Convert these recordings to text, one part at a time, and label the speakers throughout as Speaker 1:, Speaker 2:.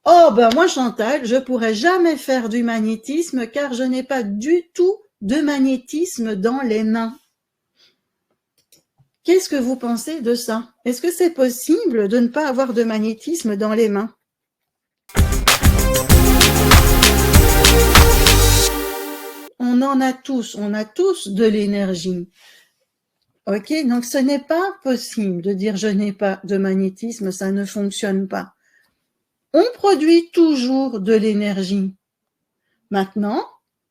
Speaker 1: Oh, ben moi, Chantal, je pourrais jamais faire du magnétisme car je n'ai pas du tout de magnétisme dans les mains. Qu'est-ce que vous pensez de ça? Est-ce que c'est possible de ne pas avoir de magnétisme dans les mains? On a tous de l'énergie. Ok, donc ce n'est pas possible de dire je n'ai pas de magnétisme, ça ne fonctionne pas. On produit toujours de l'énergie. Maintenant,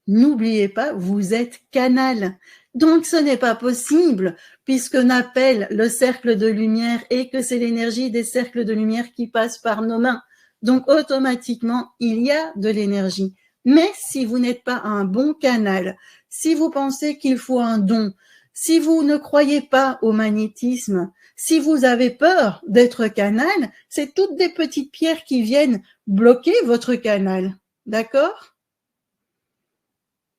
Speaker 1: n'oubliez pas, vous êtes canal. Donc ce n'est pas possible, puisqu'on appelle le cercle de lumière et que c'est l'énergie des cercles de lumière qui passe par nos mains. Donc automatiquement, il y a de l'énergie. Mais si vous n'êtes pas un bon canal, si vous pensez qu'il faut un don, si vous ne croyez pas au magnétisme, si vous avez peur d'être canal, c'est toutes des petites pierres qui viennent bloquer votre canal. D'accord ?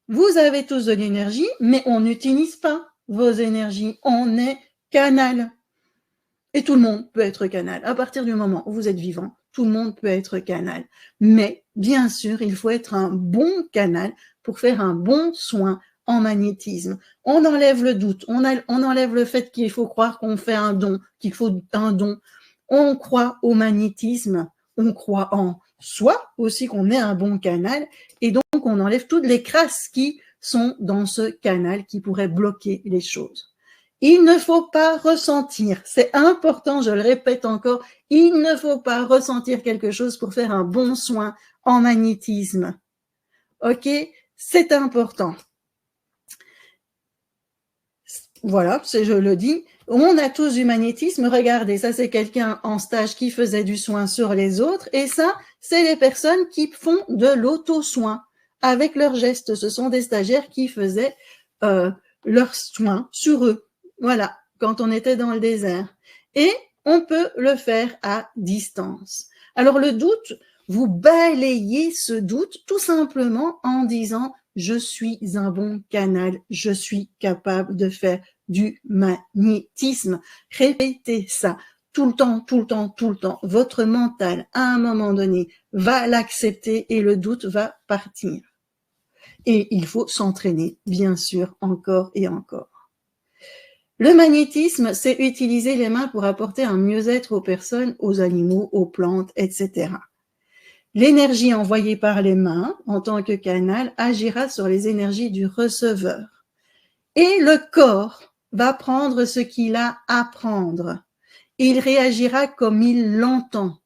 Speaker 1: Vous avez tous de l'énergie, mais on n'utilise pas vos énergies. On est canal. Et tout le monde peut être canal. À partir du moment où vous êtes vivant, tout le monde peut être canal. Mais bien sûr, il faut être un bon canal pour faire un bon soin en magnétisme. On enlève le doute, on enlève le fait qu'il faut croire qu'on fait un don, qu'il faut un don. On croit au magnétisme, on croit en soi aussi qu'on est un bon canal, et donc on enlève toutes les crasses qui sont dans ce canal qui pourraient bloquer les choses. Il ne faut pas ressentir, c'est important, je le répète encore, il ne faut pas ressentir quelque chose pour faire un bon soin en magnétisme. Ok, c'est important. Voilà, je le dis. On a tous du magnétisme. Regardez, ça c'est quelqu'un en stage qui faisait du soin sur les autres. Et ça, c'est les personnes qui font de l'auto-soin avec leurs gestes. Ce sont des stagiaires qui faisaient leurs soins sur eux. Voilà, quand on était dans le désert. Et on peut le faire à distance. Alors le doute, vous balayez ce doute tout simplement en disant « Je suis un bon canal, je suis capable de faire du magnétisme ». Répétez ça tout le temps, tout le temps, tout le temps. Votre mental, à un moment donné, va l'accepter et le doute va partir. Et il faut s'entraîner, bien sûr, encore et encore. Le magnétisme, c'est utiliser les mains pour apporter un mieux-être aux personnes, aux animaux, aux plantes, etc. L'énergie envoyée par les mains, en tant que canal, agira sur les énergies du receveur. Et le corps va prendre ce qu'il a à prendre. Il réagira comme il l'entend.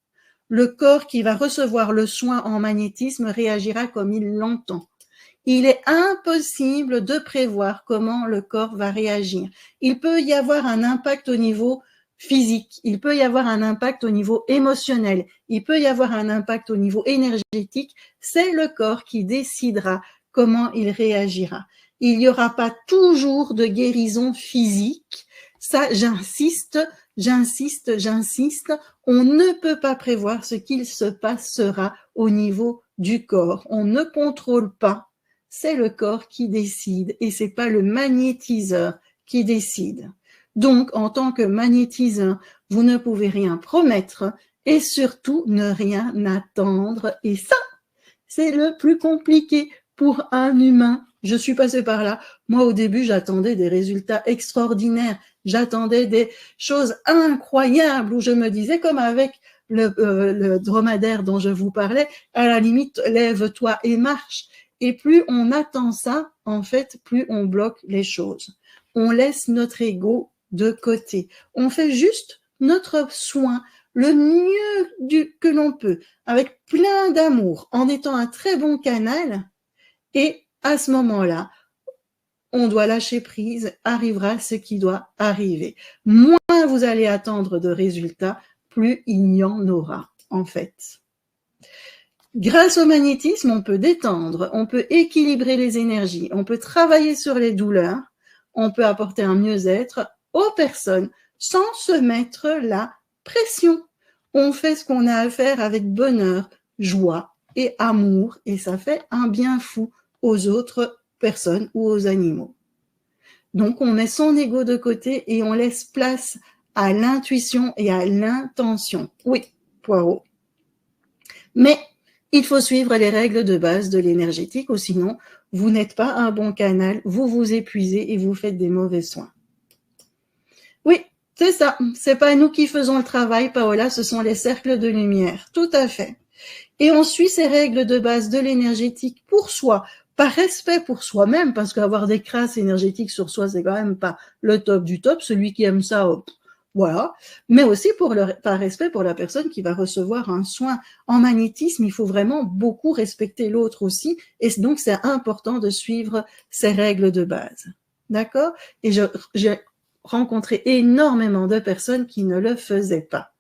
Speaker 1: Le corps qui va recevoir le soin en magnétisme réagira comme il l'entend. Il est impossible de prévoir comment le corps va réagir. Il peut y avoir un impact au niveau physique, il peut y avoir un impact au niveau émotionnel, il peut y avoir un impact au niveau énergétique. C'est le corps qui décidera comment il réagira. Il n'y aura pas toujours de guérison physique. Ça, j'insiste. On ne peut pas prévoir ce qu'il se passera au niveau du corps. On ne contrôle pas. C'est le corps qui décide et c'est pas le magnétiseur qui décide. Donc, en tant que magnétiseur, vous ne pouvez rien promettre et surtout ne rien attendre. Et ça, c'est le plus compliqué pour un humain. Je suis passée par là. Moi, au début, j'attendais des résultats extraordinaires. J'attendais des choses incroyables où je me disais, comme avec le dromadaire dont je vous parlais, à la limite, lève-toi et marche. Et plus on attend ça, en fait, plus on bloque les choses. On laisse notre ego de côté. On fait juste notre soin, le mieux que l'on peut, avec plein d'amour, en étant un très bon canal. Et à ce moment-là, on doit lâcher prise, arrivera ce qui doit arriver. Moins vous allez attendre de résultats, plus il y en aura, en fait. Grâce au magnétisme, on peut détendre, on peut équilibrer les énergies, on peut travailler sur les douleurs, on peut apporter un mieux-être aux personnes sans se mettre la pression. On fait ce qu'on a à faire avec bonheur, joie et amour et ça fait un bien fou aux autres personnes ou aux animaux. Donc, on met son ego de côté et on laisse place à l'intuition et à l'intention. Oui, Poirot. Mais il faut suivre les règles de base de l'énergétique, ou sinon, vous n'êtes pas un bon canal, vous vous épuisez et vous faites des mauvais soins. Oui, c'est ça. C'est pas nous qui faisons le travail, Paola, ce sont les cercles de lumière. Tout à fait. Et on suit ces règles de base de l'énergétique pour soi, par respect pour soi-même, parce qu'avoir des crasses énergétiques sur soi, c'est quand même pas le top du top. Celui qui aime ça, voilà. Mais aussi par respect pour la personne qui va recevoir un soin. En magnétisme, il faut vraiment beaucoup respecter l'autre aussi. Et donc, c'est important de suivre ces règles de base. D'accord? Et j'ai rencontré énormément de personnes qui ne le faisaient pas.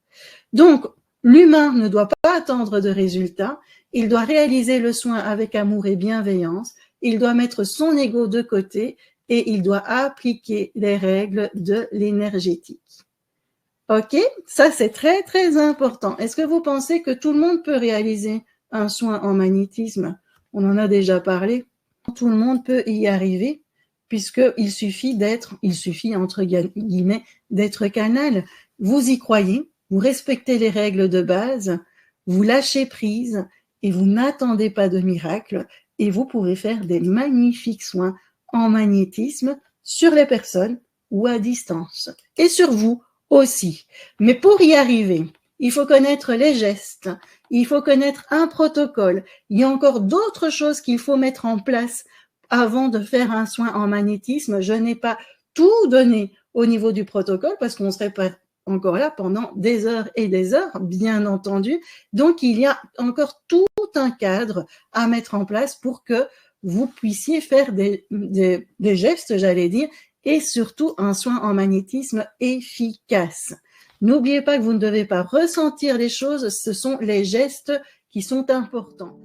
Speaker 1: Donc, l'humain ne doit pas attendre de résultats, il doit réaliser le soin avec amour et bienveillance, il doit mettre son ego de côté et il doit appliquer les règles de l'énergétique. Ok? Ça, c'est très, très important. Est-ce que vous pensez que tout le monde peut réaliser un soin en magnétisme? On en a déjà parlé. Tout le monde peut y arriver puisqu'il suffit entre guillemets, d'être canal. Vous y croyez, vous respectez les règles de base, vous lâchez prise et vous n'attendez pas de miracle et vous pouvez faire des magnifiques soins en magnétisme sur les personnes ou à distance et sur vous aussi. Mais pour y arriver, il faut connaître les gestes, il faut connaître un protocole. Il y a encore d'autres choses qu'il faut mettre en place avant de faire un soin en magnétisme. Je n'ai pas tout donné au niveau du protocole parce qu'on serait pas encore là pendant des heures et des heures, bien entendu. Donc, il y a encore tout un cadre à mettre en place pour que vous puissiez faire des gestes, j'allais dire, et surtout un soin en magnétisme efficace. N'oubliez pas que vous ne devez pas ressentir les choses, ce sont les gestes qui sont importants.